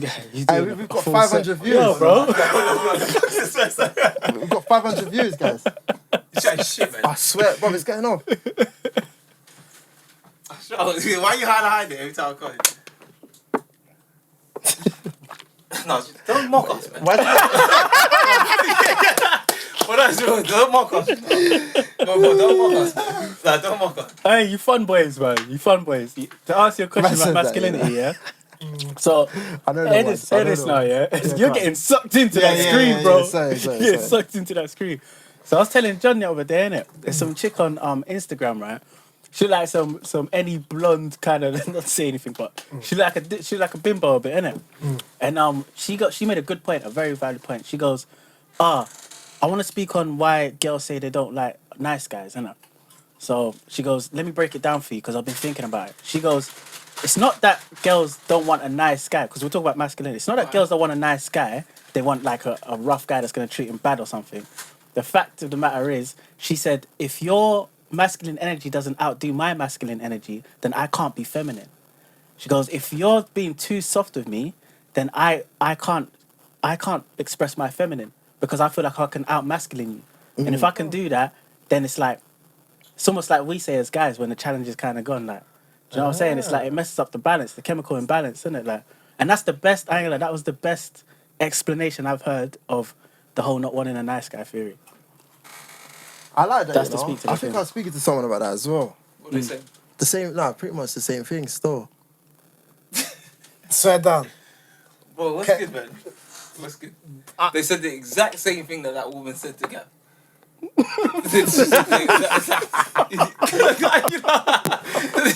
Hey, we've got 500 views. Yo, bro. We've got 500 views, guys. You're chatting shit, man. I swear, bro, it's getting off. Why you hide it every time I call you? No, don't mock us, man. Why What else? Don't mock us. Don't mock us. Nah, don't mock us. Hey, you fun boys, man. You fun boys. To answer your question about masculinity, yeah? So, I don't know. hear this now, yeah? You're getting sucked into that screen, bro. Sorry. You're sucked into that screen. So I was telling John the other day, innit? There's some chick on Instagram, right? She like some any blonde kind of, not to say anything, but she like a bimbo a bit, innit? And she made a good point, a very valid point. She goes, I want to speak on why girls say they don't like nice guys, innit? So she goes, let me break it down for you because I've been thinking about it. She goes, it's not that girls don't want a nice guy, because we're talking about masculinity. It's not that girls don't want a nice guy. They want like a rough guy that's going to treat them bad or something. The fact of the matter is, she said, if your masculine energy doesn't outdo my masculine energy, then I can't be feminine. She goes, if you're being too soft with me, then I can't express my feminine because I feel like I can out masculine you. And if I can do that, then it's almost like we say as guys when the challenge is kind of gone, like, do you know what I'm saying? It's like it messes up the balance, the chemical imbalance, isn't it? Like, and that's the best angle. That was the best explanation I've heard of the whole not wanting a nice guy theory. I like that. That's you to know? speak to the I think thing. I was speaking to someone about that as well. What do they say? The same, pretty much the same thing still. Swear down. Well, what's good, man? What's good? They said the exact same thing that woman said to Gap.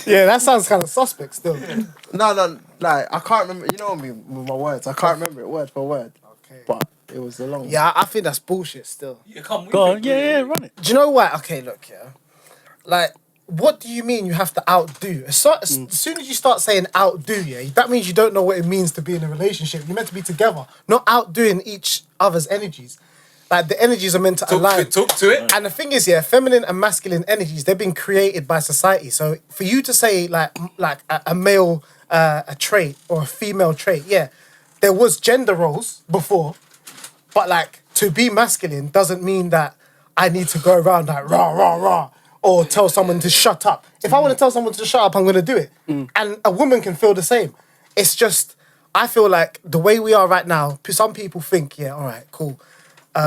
Yeah, that sounds kind of suspect still. No, like, I can't remember, you know me with my words. I can't remember it word for word. Okay. But it was a long Yeah, I think that's bullshit still. Yeah, come with Go it, on, yeah, run it. Do you know why? Okay, look, yeah. Like, what do you mean you have to outdo? As soon as you start saying outdo, yeah, that means you don't know what it means to be in a relationship. You're meant to be together, not outdoing each other's energies. Like, the energies are meant to align. Talk to it. And the thing is, yeah, feminine and masculine energies, they've been created by society. So for you to say, like a male a trait or a female trait, yeah, there was gender roles before, but, like, to be masculine doesn't mean that I need to go around like rah, rah, rah, or tell someone to shut up. If I want to tell someone to shut up, I'm going to do it. And a woman can feel the same. It's just, I feel like the way we are right now, some people think, yeah, all right, cool. Do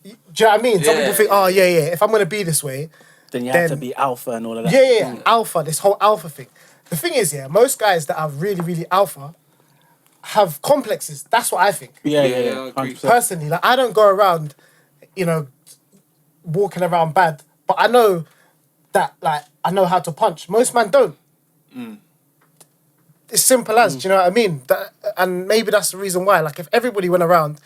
you know what I mean? Some people think, oh, yeah, if I'm going to be this way... Then you have to be alpha and all of that. Yeah, alpha, this whole alpha thing. The thing is, yeah, most guys that are really, really alpha have complexes. That's what I think. Yeah. I agree. 100%. Personally, like, I don't go around, walking around bad, but I know that, like, I know how to punch. Most men don't. It's simple as, do you know what I mean? And maybe that's the reason why. Like, if everybody went around,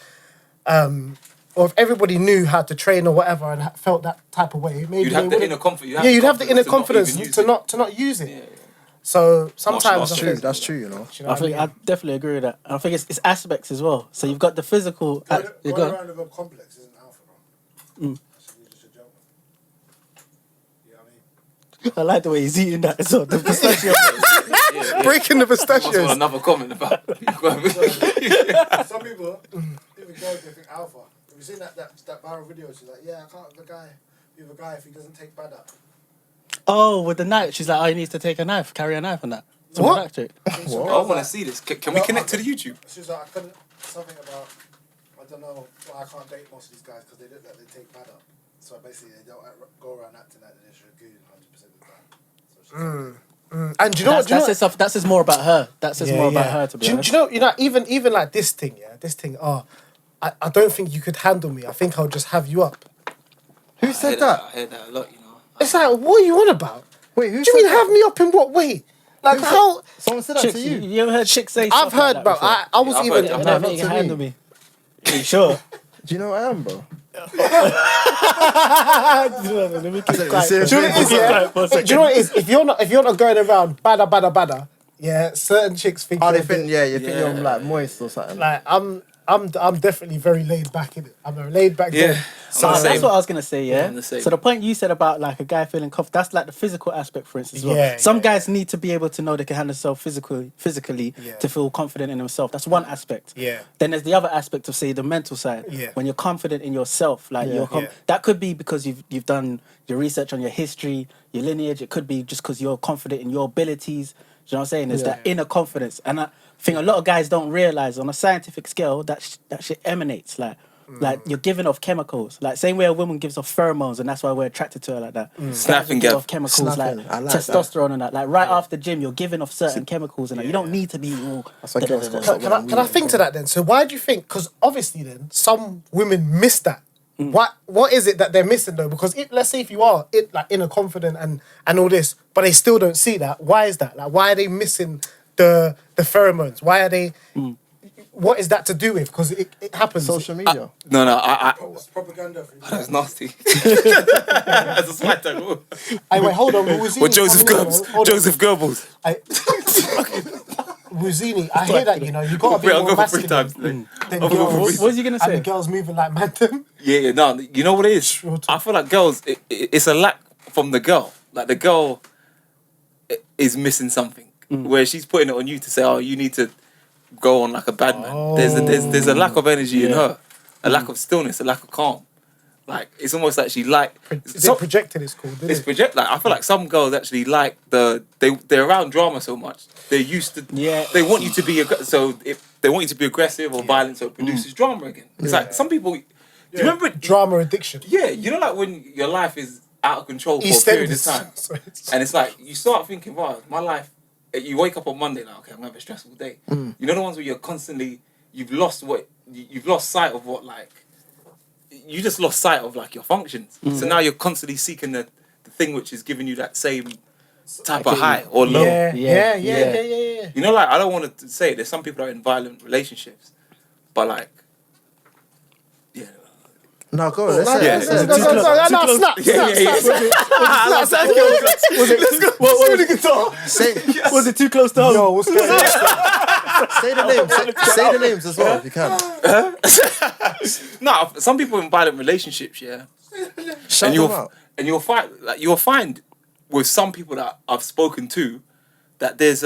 or if everybody knew how to train or whatever and felt that type of way, maybe You'd have the inner confidence. you'd have the inner confidence to not use it. Yeah. So sometimes That's true, you know. Do you know what I mean? I definitely agree with that. And I think it's aspects as well. So you've got the physical... Going around with a complex isn't alpha, bro. That's just a joke. You know what I mean? I like the way he's eating that as well. The pistachio. Breaking the pistachios. Also, another comment about. Some people, even girls, they think alpha. Have you seen that viral video? She's like, yeah, I can't be with a guy if he doesn't take bad up. Oh, with the knife. She's like, he needs to take a knife, carry a knife and that. What? I want to see this. Can we connect to the YouTube? She's like, I couldn't, something about, I don't know, why I can't date most of these guys because they look like they take bad up. So basically, they don't go around acting like they're just good 100% of the time. So And do you know what? That says more about her. That says more about her, to be honest. Do you know, even like this thing, I don't think you could handle me. I think I'll just have you up. Who said that? I heard that a lot, you know. It's like, what are you on about? Wait, who Do said you mean that? have me up in what way? Like, how? Someone said that Chicks, to you? you ever heard chicks say I've stuff like heard, that bro. before? I was I've even... heard- I've No, heard- you can to handle me. me. Are you sure? Do you know what I am, bro? Let me keep it quiet. Do you know what it is, yeah? Do you know what it is? If you're not going around badder, yeah, certain chicks think Oh, they you're a think, bit- yeah, you think you're like moist or something. like I'm definitely very laid back in it. I'm a laid back guy. So That's what I was gonna say, yeah. I'm the same. So the point you said about like a guy feeling confident, that's like the physical aspect, for instance. As well. Yeah, Some yeah, guys need to be able to know they can handle themselves physically Yeah. to feel confident in themselves. That's one aspect. Yeah. Then there's the other aspect of, say, the mental side. Yeah. When you're confident in yourself, like Yeah. Yeah. that could be because you've done your research on your history, your lineage. It could be just because you're confident in your abilities. Do you know what I'm saying? It's that inner confidence, and I think a lot of guys don't realize on a scientific scale that that shit emanates like you're giving off chemicals, like same way a woman gives off pheromones, and that's why we're attracted to her like that. Snapping, give Gav. off chemicals Snapping. like I like that. testosterone and that. Like right after gym, you're giving off certain chemicals, and you don't need to be all. That's why girls got Can I think to that then? So why do you think? Because obviously then some women miss that. What is it that they're missing though? Because let's say if you are like inner confident and all this, but they still don't see that. Why is that? Like why are they missing the pheromones? Why are they? What is that to do with? Because it happens. Social media. No, It's propaganda. that's nasty. That's a slight tag. Hey, wait, hold on. Wuzini, Or Joseph coming in, Goebbels. bro. Hold on. Joseph Goebbels. Wuzini, I hear that, you know, you gotta be Wait, I'll more go for 3 masculine times today. than I'll go for girls. three. What was you gonna And the say? girls moving like madam. Yeah, no, you know what it is? I feel like girls, it's a lack from the girl. Like the girl is missing something, where she's putting it on you to say, oh, you need to go on like a bad man. There's a lack of energy in her, a lack of stillness, a lack of calm. Like it's almost like she Is it projected? It's called. It's project. Like I feel like some girls actually like they're around drama so much. They're used to. Yeah. They want you to be so if they want you to be aggressive or violent, so it produces drama again. It's like some people. Do you remember? Drama addiction. Yeah, you know, like when your life is out of control for a period of time, and it's like you start thinking, "Wow, my life." You wake up on Monday, like, okay, I'm gonna have a stressful day. You know the ones where you're constantly, you've lost sight of what, like, you just lost sight of like your functions. So now you're constantly seeking the thing which is giving you that same type of high or low. Yeah. You know, like I don't want to say it, there's some people that are in violent relationships, but like, yeah. No, go on. Let's say Yeah. it. No, snap. Let's go. Say, Was it too close to home? Yo, what's going on? say the names. Say the names as well if you can. No, some people in violent relationships, yeah. Shout them out. And you'll find with some people that I've spoken to that there's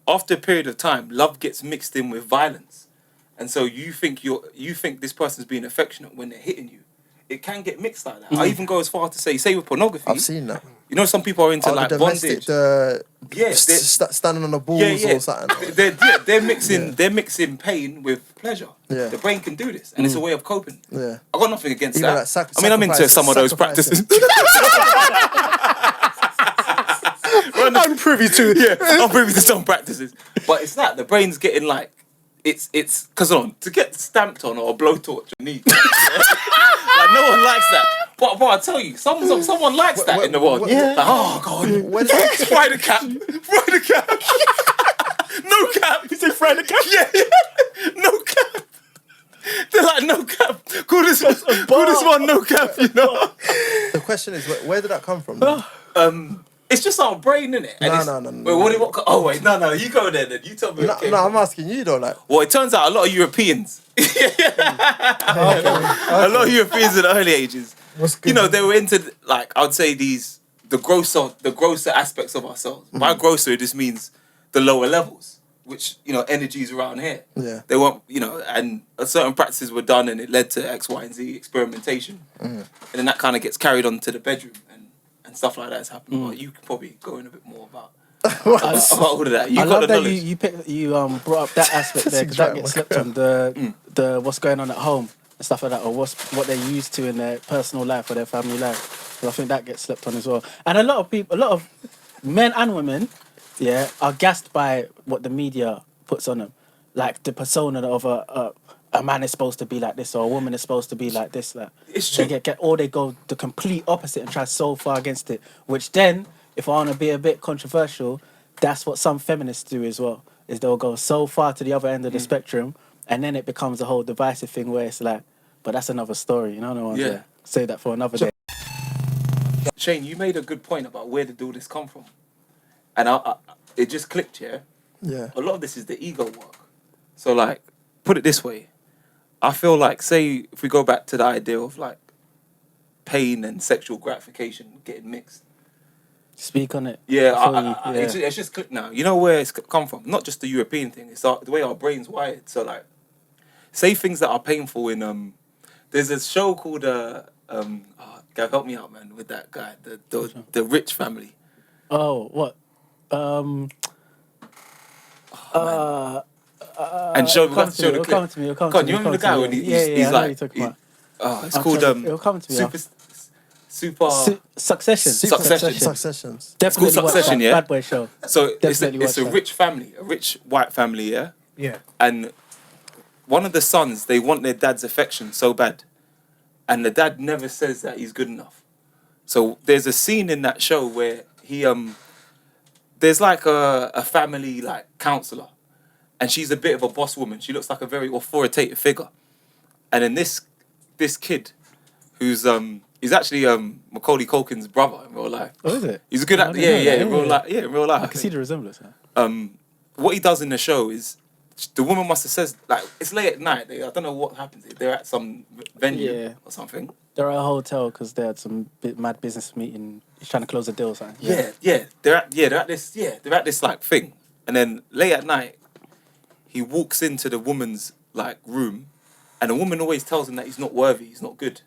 after a period of time, love gets mixed in with violence. And so you think this person's being affectionate when they're hitting you. It can get mixed like that. I even go as far to say with pornography. I've seen that. You know, some people are into like the domestic, bondage. standing on the balls or something. They're mixing pain with pleasure. Yeah. The brain can do this, and it's a way of coping. Yeah. I got nothing against Even that. like I mean, I'm into some of those sacrificing. practices. I'm privy to I'm privy to some practices, but it's that the brain's getting like it's because to get stamped on or a blowtorch your knee. Like no one likes that. But I tell you, someone likes that in the world. Yeah. Like, oh god, fry the cap. No cap. You say fry the cap? Yeah. No cap. They're like no cap. Call this one no cap. You know. The question is, where did that come from? It's just our brain, innit? No. Wait, no. You go there then. You tell me. No, I'm asking you though. Like, Well, it turns out a lot of Europeans, a lot of Europeans in the early ages, you know, they were into like I would say the grosser aspects of ourselves. By grosser, it just means the lower levels, which energies around here. Yeah. They weren't, and certain practices were done, and it led to X, Y, and Z experimentation, and then that kind of gets carried on to the bedroom and stuff like that's happening. But you could probably go in a bit more about all of that. I love that you brought up that aspect there because that gets slept on the what's going on at home and stuff like that, or what they're used to in their personal life or their family life. So I think that gets slept on as well. And a lot of men and women, are gassed by what the media puts on them, like the persona of a man is supposed to be like this or a woman is supposed to be like this. Like It's true. They go the complete opposite and try so far against it. Which then, if I want to be a bit controversial, that's what some feminists do as well. Is they'll go so far to the other end of the spectrum, and then it becomes a whole divisive thing where it's like, but that's another story. No one's there. Say that for another day. Shayne, you made a good point about where did all this come from, and it just clicked here. yeah. A lot of this is the ego work. So like, put it this way, I feel like, say, if we go back to the idea of like pain and sexual gratification getting mixed. Speak on it. Yeah, it's just clicked now. You know where it's come from? Not just the European thing. It's the way our brain's wired. So like, say things that are painful in There's a show called Gav, help me out, man, with that guy, the rich family. Oh, what? And show it'll the clip. come to me. It'll come God, to me. you remember the guy when he's like, it's called It'll come to me. Succession. Successions. Definitely It's called watch Succession, that. yeah? Bad Boy Show. So it's Definitely a watch rich family, a rich white family, yeah? Yeah. And one of the sons, they want their dad's affection so bad. And the dad never says that he's good enough. So there's a scene in that show where there's like a family like counselor. And she's a bit of a boss woman. She looks like a very authoritative figure. And then this kid, who's he's actually Macaulay Culkin's brother in real life. Oh, is it? He's a good actor. In real life. Yeah, in real life. I can see the resemblance. Huh? What he does in the show is the woman must have said, like, it's late at night. I don't know what happens. They're at some venue or something. They're at a hotel because they had some mad business meeting. He's trying to close a deal or something. Yeah. They're at this like thing. And then late at night, he walks into the woman's like room, and the woman always tells him that he's not worthy, he's not good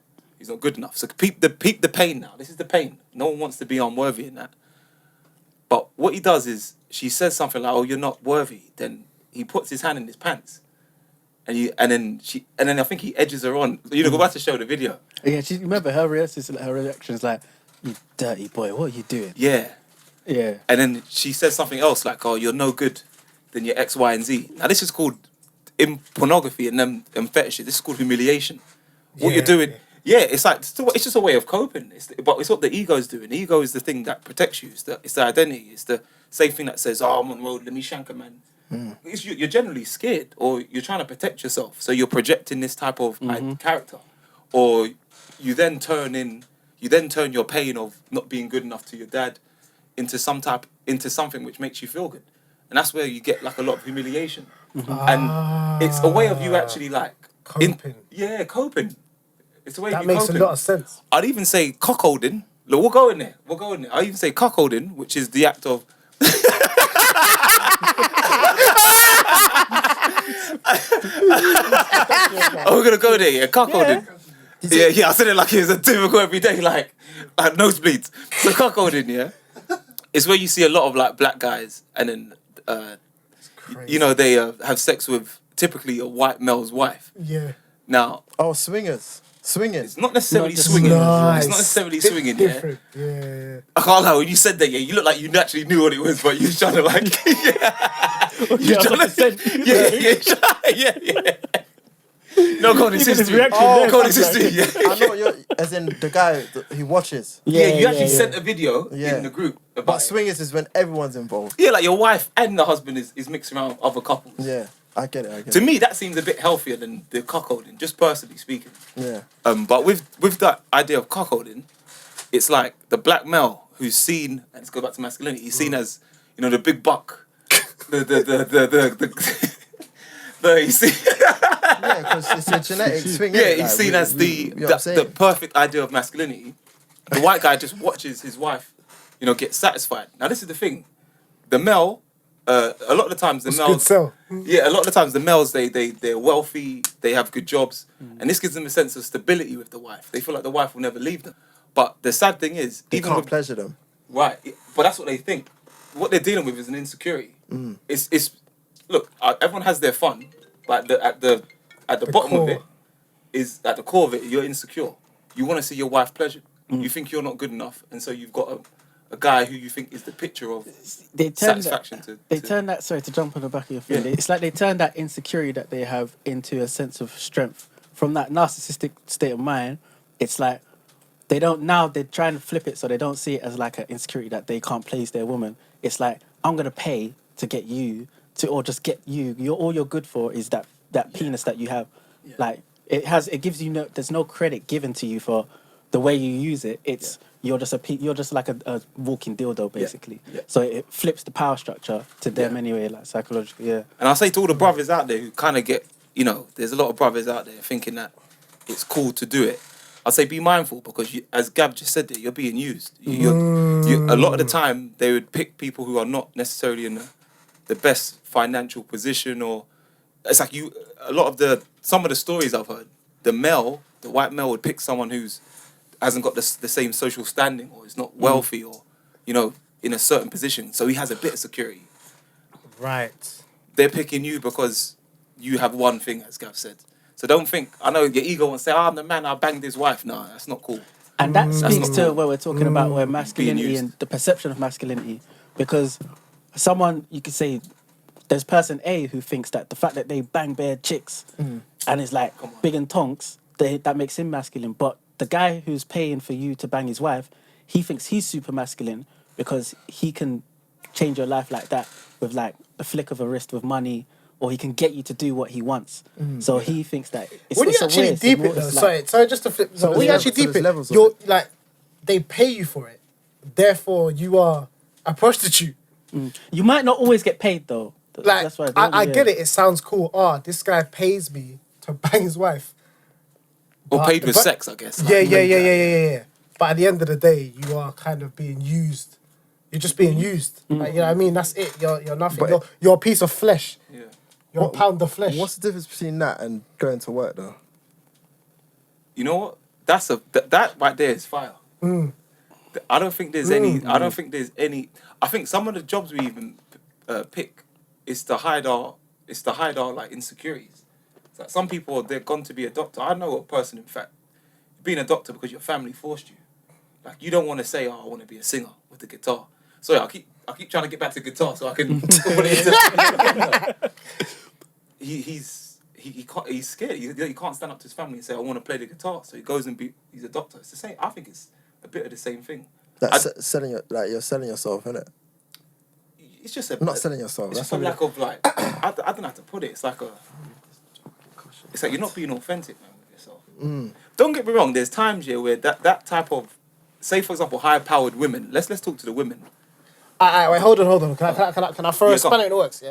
enough. So peep the pain now. This is the pain. No one wants to be unworthy in that. But what he does is, she says something like, "Oh, you're not worthy." Then he puts his hand in his pants, and then I think he edges her on. Go back to show the video. Yeah, remember her reaction is like, "You dirty boy, what are you doing?" Yeah. Yeah. And then she says something else like, "Oh, you're no good than your X, Y, and Z." Now this is called in pornography and them fetishes. This is called humiliation. What you're doing. Yeah, it's like it's just a way of coping. But it's what the ego's doing. The ego is the thing that protects you. It's the identity. It's the same thing that says, "Oh, I'm on the road. Let me shank a man." You're generally scared, or you're trying to protect yourself. So you're projecting this type of character, or you then turn your pain of not being good enough to your dad into something which makes you feel good, and that's where you get like a lot of humiliation, and it's a way of you actually like coping. Coping. It's a way that of you makes coping. a lot of sense. I'd even say cuckolding. Look, we'll go in there. I even say cuckolding, which is the act of. We're gonna go there, yeah. Cuckolding. Yeah. I said it like it was a typical everyday, like nosebleeds. So cuckolding, yeah. It's where you see a lot of like black guys, and then they have sex with typically a white male's wife. Yeah. Now. Oh, swingers. Swinging. It's not necessarily swinging. Nice. It's not necessarily swinging, yeah. Different. Yeah. I can't lie, when you said that, you look like you actually knew what it was, but you was trying to like, No consistency. Consistency. Yeah. I know you're, as in the guy he watches. Yeah, you actually sent a video in the group about But swingers is when everyone's involved. Yeah, like your wife and the husband is mixed around with other couples. Yeah, I get it. To me, that seems a bit healthier than the cuckolding, just personally speaking. Yeah. But with that idea of cuckolding, it's like the black male who's seen, and let's go back to masculinity, he's seen as, the big buck. You see. Yeah, because it's a genetic swing. Yeah, he's seen as the perfect idea of masculinity. The white guy just watches his wife, get satisfied. Now this is the thing, the male, a lot of the times the males. Good sell. Yeah, a lot of the times the males they're wealthy, they have good jobs, and this gives them a sense of stability with the wife. They feel like the wife will never leave them. But the sad thing is, They can't pleasure them. Right, but that's what they think. What they're dealing with is an insecurity. It's look, everyone has their fun, but at the bottom of it is, at the core of it, you're insecure. You want to see your wife pleasured. You think you're not good enough, and so you've got a guy who you think is the picture of satisfaction. Sorry to jump on the back of your thing. Yeah. It's like they turn that insecurity that they have into a sense of strength. From that narcissistic state of mind, it's like they're trying to flip it so they don't see it as like an insecurity that they can't please their woman. It's like, I'm going to pay to get you to, or just get you. All you're good for is that penis that you have. Yeah. Like it gives you there's no credit given to you for the way you use it. It's you're just like a walking dildo basically. Yeah. So it flips the power structure to them anyway, like psychologically. Yeah. And I'll say to all the brothers out there who kind of get you know, there's a lot of brothers out there thinking that it's cool to do it. I'd say be mindful because, as Gav just said there, you're being used. A lot of the time, they would pick people who are not necessarily in the best financial position, or it's like some of the stories I've heard, the white male would pick someone who's hasn't got the same social standing or is not wealthy or, you know, in a certain position. So he has a bit of security. Right. They're picking you because you have one thing, as Gav said. So don't think, I know your ego wants to say, I'm the man, I banged his wife. No, that's not cool. And that speaks not to cool. where we're talking about where masculinity and the perception of masculinity. Because someone, you could say, there's person A who thinks that the fact that they bang bare chicks and is like big and tonks, that makes him masculine. But the guy who's paying for you to bang his wife, he thinks he's super masculine because he can change your life like that with like the flick of a wrist with money, or he can get you to do what he wants. So he thinks that When you actually deep it though, sorry, just to flip. So when you actually deep it, you're like, they pay you for it, therefore you are a prostitute. You might not always get paid though. Like, that's why I get it. It sounds cool. This guy pays me to bang his wife. Or paid with sex, I guess. Like, yeah. But at the end of the day, you are kind of being used. You're just being used. Like, you know what I mean? That's it. You're nothing. You're a piece of flesh. Yeah. You're a pound of flesh. What's the difference between that and going to work though? You know what? That right there is fire. I don't think there's any. I think some of the jobs we even pick is to hide our like insecurities. It's like some people, they're gone to be a doctor. I know a person, in fact, being a doctor because your family forced you. Like, you don't want to say, I want to be a singer with the guitar. Sorry, I keep trying to get back to guitar so I can. He's scared. He can't stand up to his family and say, I want to play the guitar. So he goes and he's a doctor. It's the same. I think it's a bit of the same thing. That's you're selling yourself, innit? It's just not selling yourself. It's just a lack of like. I don't know how to put it. It's like you're not being authentic, man, with yourself. Don't get me wrong. There's times here where that type of, say for example, high-powered women. Let's talk to the women. Wait, hold on. Can I throw a spanner in the works? Yeah.